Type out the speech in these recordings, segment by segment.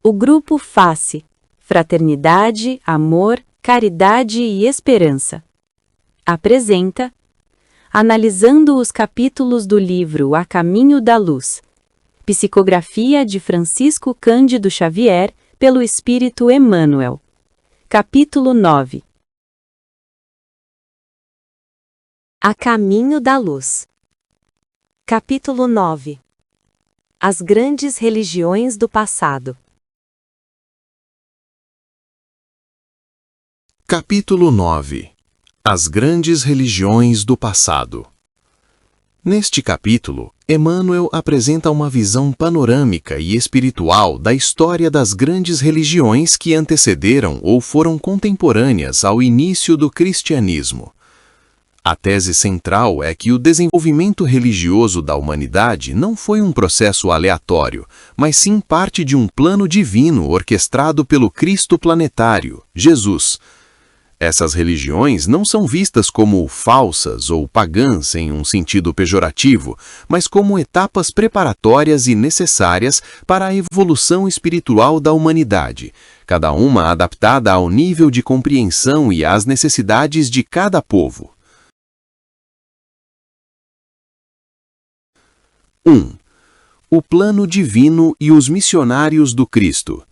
O grupo FACE, Fraternidade, Amor, Caridade e Esperança, apresenta analisando os capítulos do livro A Caminho da Luz, psicografia de Francisco Cândido Xavier, pelo Espírito Emmanuel. Capítulo 9. A Caminho da Luz. Capítulo 9. As grandes religiões do passado. Capítulo 9. As grandes religiões do passado. Neste capítulo, Emmanuel apresenta uma visão panorâmica e espiritual da história das grandes religiões que antecederam ou foram contemporâneas ao início do cristianismo. A tese central é que o desenvolvimento religioso da humanidade não foi um processo aleatório, mas sim parte de um plano divino orquestrado pelo Cristo planetário, Jesus. Essas religiões não são vistas como falsas ou pagãs em um sentido pejorativo, mas como etapas preparatórias e necessárias para a evolução espiritual da humanidade, cada uma adaptada ao nível de compreensão e às necessidades de cada povo. 1. O plano divino e os missionários do Cristo.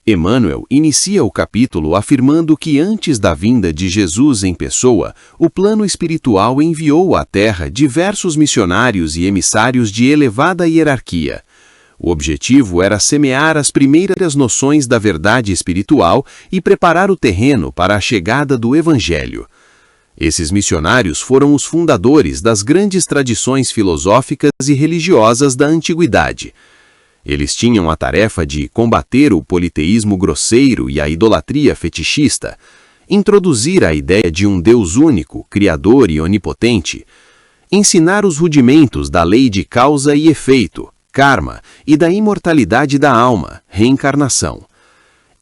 Emmanuel inicia o capítulo afirmando que antes da vinda de Jesus em pessoa, o plano espiritual enviou à Terra diversos missionários e emissários de elevada hierarquia. O objetivo era semear as primeiras noções da verdade espiritual e preparar o terreno para a chegada do Evangelho. Esses missionários foram os fundadores das grandes tradições filosóficas e religiosas da antiguidade. Eles tinham a tarefa de combater o politeísmo grosseiro e a idolatria fetichista, introduzir a ideia de um Deus único, criador e onipotente, ensinar os rudimentos da lei de causa e efeito, karma, e da imortalidade da alma, reencarnação,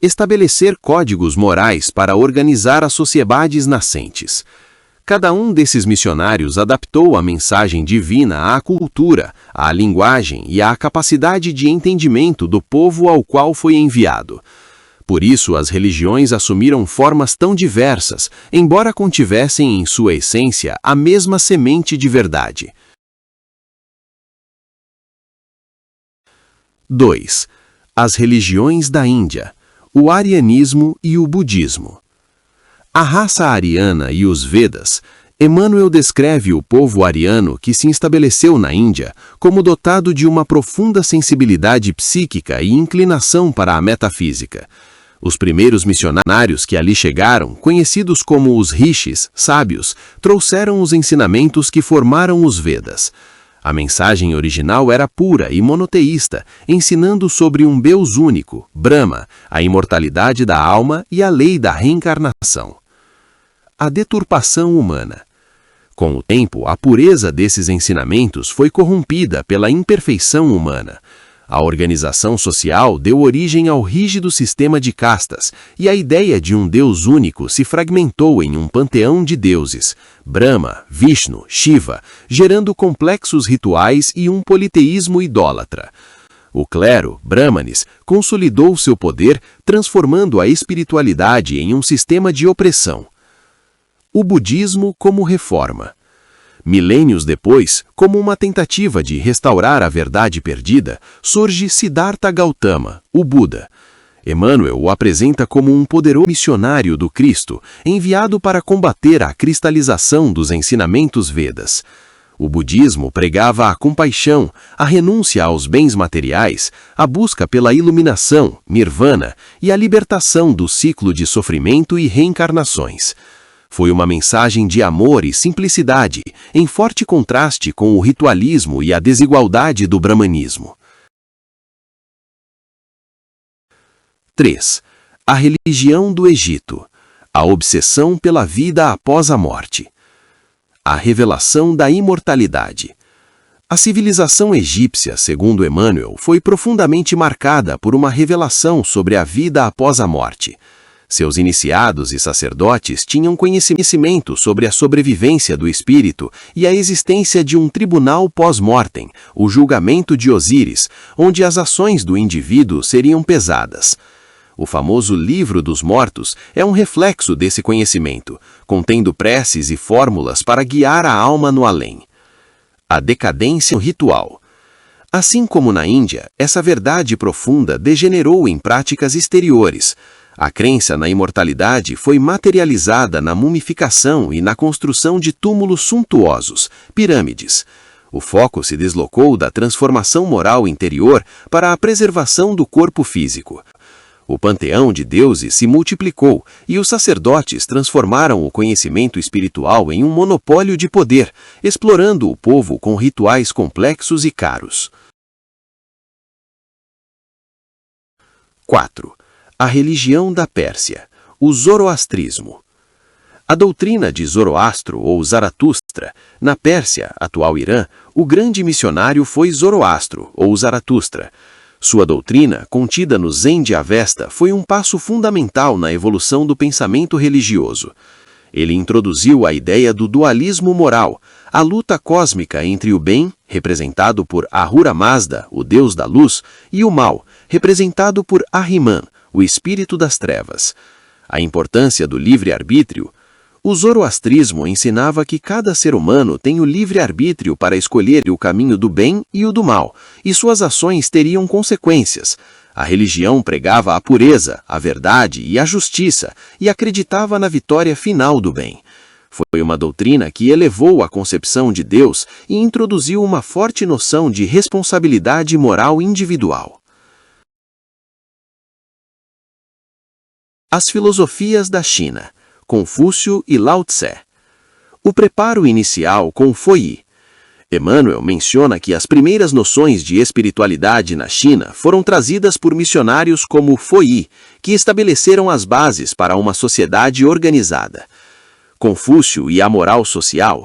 estabelecer códigos morais para organizar as sociedades nascentes. Cada um desses missionários adaptou a mensagem divina à cultura, à linguagem e à capacidade de entendimento do povo ao qual foi enviado. Por isso, as religiões assumiram formas tão diversas, embora contivessem em sua essência a mesma semente de verdade. 2. As religiões da Índia, o arianismo e o budismo. A raça ariana e os Vedas. Emmanuel descreve o povo ariano que se estabeleceu na Índia como dotado de uma profunda sensibilidade psíquica e inclinação para a metafísica. Os primeiros missionários que ali chegaram, conhecidos como os rishis, sábios, trouxeram os ensinamentos que formaram os Vedas. A mensagem original era pura e monoteísta, ensinando sobre um Deus único, Brahma, a imortalidade da alma e a lei da reencarnação. A deturpação humana. Com o tempo, a pureza desses ensinamentos foi corrompida pela imperfeição humana. A organização social deu origem ao rígido sistema de castas, e a ideia de um Deus único se fragmentou em um panteão de deuses, Brahma, Vishnu, Shiva, gerando complexos rituais e um politeísmo idólatra. O clero, Brahmanes, consolidou seu poder, transformando a espiritualidade em um sistema de opressão. O budismo como reforma. Milênios depois, como uma tentativa de restaurar a verdade perdida, surge Siddhartha Gautama, o Buda. Emmanuel o apresenta como um poderoso missionário do Cristo, enviado para combater a cristalização dos ensinamentos Vedas. O budismo pregava a compaixão, a renúncia aos bens materiais, a busca pela iluminação, nirvana, e a libertação do ciclo de sofrimento e reencarnações. Foi uma mensagem de amor e simplicidade, em forte contraste com o ritualismo e a desigualdade do brahmanismo. 3. A religião do Egito. A obsessão pela vida após a morte. A revelação da imortalidade. A civilização egípcia, segundo Emmanuel, foi profundamente marcada por uma revelação sobre a vida após a morte. Seus iniciados e sacerdotes tinham conhecimento sobre a sobrevivência do espírito e a existência de um tribunal pós-mortem, o julgamento de Osíris, onde as ações do indivíduo seriam pesadas. O famoso Livro dos Mortos é um reflexo desse conhecimento, contendo preces e fórmulas para guiar a alma no além. A decadência ritual. Assim como na Índia, essa verdade profunda degenerou em práticas exteriores. A crença na imortalidade foi materializada na mumificação e na construção de túmulos suntuosos, pirâmides. O foco se deslocou da transformação moral interior para a preservação do corpo físico. O panteão de deuses se multiplicou e os sacerdotes transformaram o conhecimento espiritual em um monopólio de poder, explorando o povo com rituais complexos e caros. 4. A religião da Pérsia, o zoroastrismo. A doutrina de Zoroastro ou Zaratustra, na Pérsia, atual Irã, o grande missionário foi Zoroastro ou Zaratustra. Sua doutrina, contida no Zen de Avesta, foi um passo fundamental na evolução do pensamento religioso. Ele introduziu a ideia do dualismo moral, a luta cósmica entre o bem, representado por Ahura Mazda, o deus da luz, e o mal, representado por Ahriman, o espírito das trevas. A importância do livre-arbítrio. O zoroastrismo ensinava que cada ser humano tem o livre-arbítrio para escolher o caminho do bem e o do mal, e suas ações teriam consequências. A religião pregava a pureza, a verdade e a justiça, e acreditava na vitória final do bem. Foi uma doutrina que elevou a concepção de Deus e introduziu uma forte noção de responsabilidade moral individual. As filosofias da China, Confúcio e Lao Tse. O preparo inicial com Foyi. Emmanuel menciona que as primeiras noções de espiritualidade na China foram trazidas por missionários como Foyi, que estabeleceram as bases para uma sociedade organizada. Confúcio e a moral social.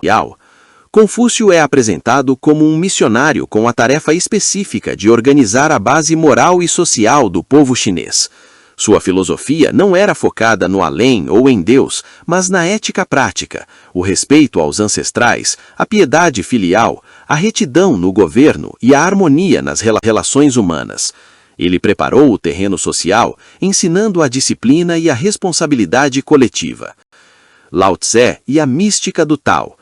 Confúcio é apresentado como um missionário com a tarefa específica de organizar a base moral e social do povo chinês. Sua filosofia não era focada no além ou em Deus, mas na ética prática, o respeito aos ancestrais, a piedade filial, a retidão no governo e a harmonia nas relações humanas. Ele preparou o terreno social, ensinando a disciplina e a responsabilidade coletiva. Lao Tse e a mística do Tao.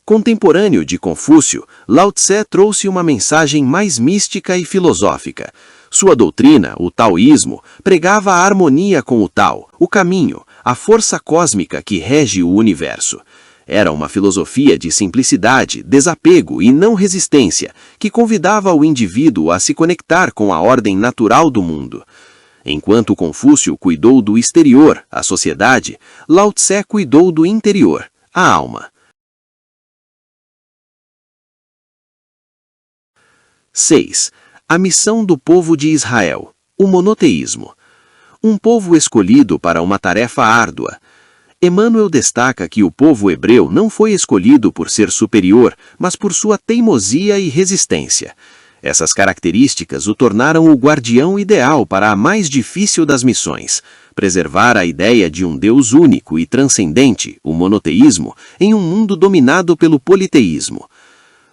Contemporâneo de Confúcio, Lao Tse trouxe uma mensagem mais mística e filosófica. Sua doutrina, o taoísmo, pregava a harmonia com o Tao, o caminho, a força cósmica que rege o universo. Era uma filosofia de simplicidade, desapego e não resistência, que convidava o indivíduo a se conectar com a ordem natural do mundo. Enquanto Confúcio cuidou do exterior, a sociedade, Lao Tse cuidou do interior, a alma. 6. A missão do povo de Israel, o monoteísmo. Um povo escolhido para uma tarefa árdua. Emmanuel destaca que o povo hebreu não foi escolhido por ser superior, mas por sua teimosia e resistência. Essas características o tornaram o guardião ideal para a mais difícil das missões, preservar a ideia de um Deus único e transcendente, o monoteísmo, em um mundo dominado pelo politeísmo.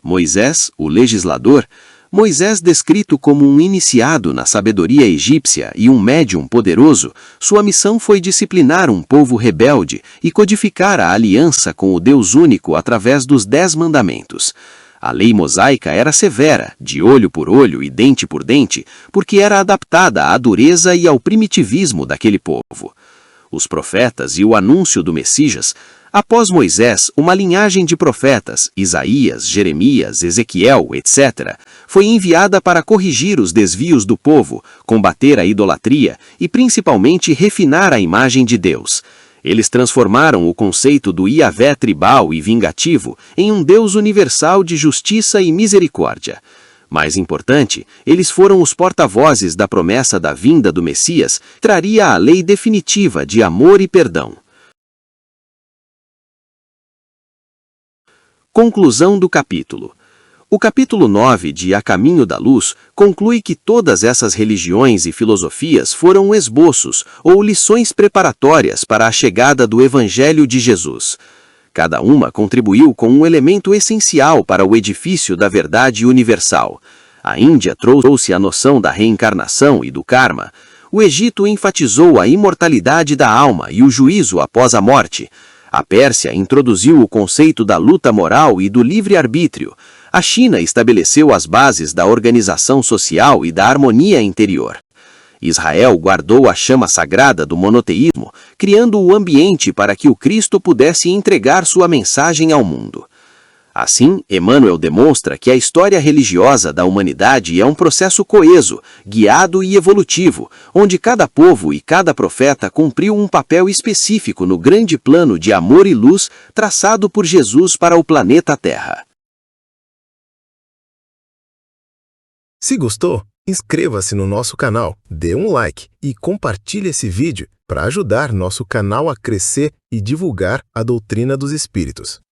Moisés, o legislador. Moisés, descrito como um iniciado na sabedoria egípcia e um médium poderoso, sua missão foi disciplinar um povo rebelde e codificar a aliança com o Deus único através dos 10 mandamentos. A lei mosaica era severa, de olho por olho e dente por dente, porque era adaptada à dureza e ao primitivismo daquele povo. Os profetas e o anúncio do Messias. Após Moisés, uma linhagem de profetas, Isaías, Jeremias, Ezequiel, etc., foi enviada para corrigir os desvios do povo, combater a idolatria e principalmente refinar a imagem de Deus. Eles transformaram o conceito do Iavé tribal e vingativo em um Deus universal de justiça e misericórdia. Mais importante, eles foram os porta-vozes da promessa da vinda do Messias, que traria a lei definitiva de amor e perdão. Conclusão do capítulo. O capítulo 9 de A Caminho da Luz conclui que todas essas religiões e filosofias foram esboços ou lições preparatórias para a chegada do Evangelho de Jesus. Cada uma contribuiu com um elemento essencial para o edifício da verdade universal. A Índia trouxe a noção da reencarnação e do karma. O Egito enfatizou a imortalidade da alma e o juízo após a morte. A Pérsia introduziu o conceito da luta moral e do livre-arbítrio. A China estabeleceu as bases da organização social e da harmonia interior. Israel guardou a chama sagrada do monoteísmo, criando o ambiente para que o Cristo pudesse entregar sua mensagem ao mundo. Assim, Emmanuel demonstra que a história religiosa da humanidade é um processo coeso, guiado e evolutivo, onde cada povo e cada profeta cumpriu um papel específico no grande plano de amor e luz traçado por Jesus para o planeta Terra. Se gostou, inscreva-se no nosso canal, dê um like e compartilhe esse vídeo para ajudar nosso canal a crescer e divulgar a doutrina dos Espíritos.